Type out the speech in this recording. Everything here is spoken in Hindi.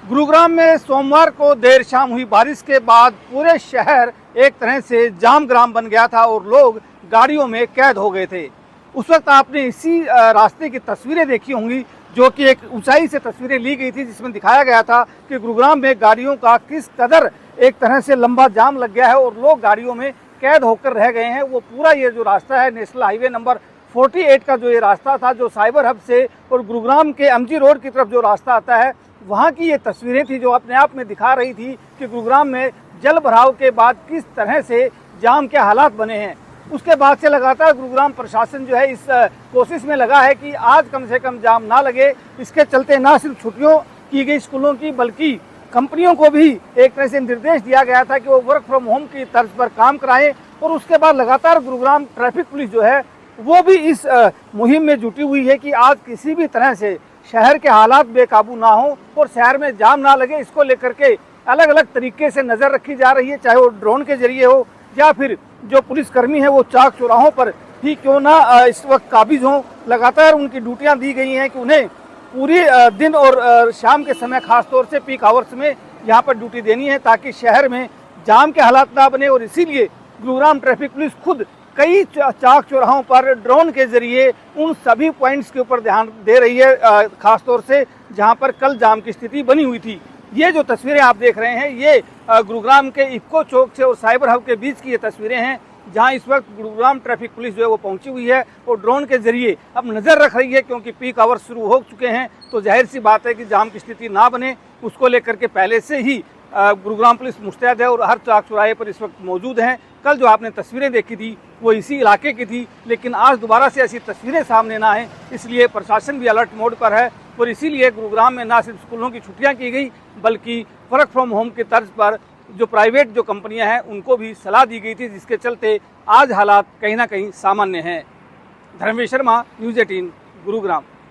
गुरुग्राम में सोमवार को देर शाम हुई बारिश के बाद पूरे शहर एक तरह से जाम ग्राम बन गया था और लोग गाड़ियों में कैद हो गए थे। उस वक्त आपने इसी रास्ते की तस्वीरें देखी होंगी, जो कि एक ऊंचाई से तस्वीरें ली गई थी, जिसमें दिखाया गया था कि गुरुग्राम में गाड़ियों का किस कदर एक तरह से लंबा जाम लग गया है और लोग गाड़ियों में कैद होकर रह गए हैं। वो पूरा ये जो रास्ता है, नेशनल हाईवे नंबर 48 का जो ये रास्ता था, जो साइबर हब से और गुरुग्राम के एमजी रोड की तरफ जो रास्ता आता है, वहाँ की ये तस्वीरें थी जो अपने आप में दिखा रही थी कि गुरुग्राम में जल भराव के बाद किस तरह से जाम के हालात बने हैं। उसके बाद से लगातार गुरुग्राम प्रशासन जो है इस कोशिश में लगा है कि आज कम से कम जाम ना लगे। इसके चलते ना सिर्फ छुट्टियों की गई स्कूलों की, बल्कि कंपनियों को भी एक तरह से निर्देश दिया गया था कि वो वर्क फ्रॉम होम की तर्ज पर काम कराएं। और उसके बाद लगातार गुरुग्राम ट्रैफिक पुलिस जो है वो भी इस मुहिम में जुटी हुई है कि आज किसी भी तरह से शहर के हालात बेकाबू ना हो और शहर में जाम ना लगे। इसको लेकर के अलग अलग तरीके से नज़र रखी जा रही है, चाहे वो ड्रोन के जरिए हो या फिर जो पुलिसकर्मी है वो चाक चौराहों पर ही क्यों ना इस वक्त काबिज हों। लगातार उनकी ड्यूटियां दी गई हैं कि उन्हें पूरी दिन और शाम के समय खास तौर से पीक आवर्स में यहाँ पर ड्यूटी देनी है, ताकि शहर में जाम के हालात ना बने। और इसीलिए गुरुग्राम ट्रैफिक पुलिस खुद कई चाक चौराहों पर ड्रोन के जरिए उन सभी पॉइंट्स के ऊपर ध्यान दे रही है, खास तौर से जहां पर कल जाम की स्थिति बनी हुई थी। ये जो तस्वीरें आप देख रहे हैं, ये गुरुग्राम के इफ्को चौक से और साइबर हब के बीच की ये तस्वीरें हैं, जहां इस वक्त गुरुग्राम ट्रैफिक पुलिस जो है वो पहुंची हुई है और ड्रोन के जरिए अब नज़र रख रही है, क्योंकि पीक आवर शुरू हो चुके हैं। तो जाहिर सी बात है कि जाम की स्थिति ना बने, उसको लेकर के पहले से ही गुरुग्राम पुलिस मुस्तैद है और हर चाक चौराहे पर इस वक्त मौजूद हैं। कल जो आपने तस्वीरें देखी थी वो इसी इलाके की थी, लेकिन आज दोबारा से ऐसी तस्वीरें सामने ना आए, इसलिए प्रशासन भी अलर्ट मोड पर है। और इसीलिए गुरुग्राम में ना सिर्फ स्कूलों की छुट्टियां की गई, बल्कि वर्क फ्रॉम होम की तर्ज पर जो प्राइवेट जो कंपनियां हैं उनको भी सलाह दी गई थी, जिसके चलते आज हालात कहीं ना कहीं सामान्य हैं। धर्मेश शर्मा, न्यूज़ 18, गुरुग्राम।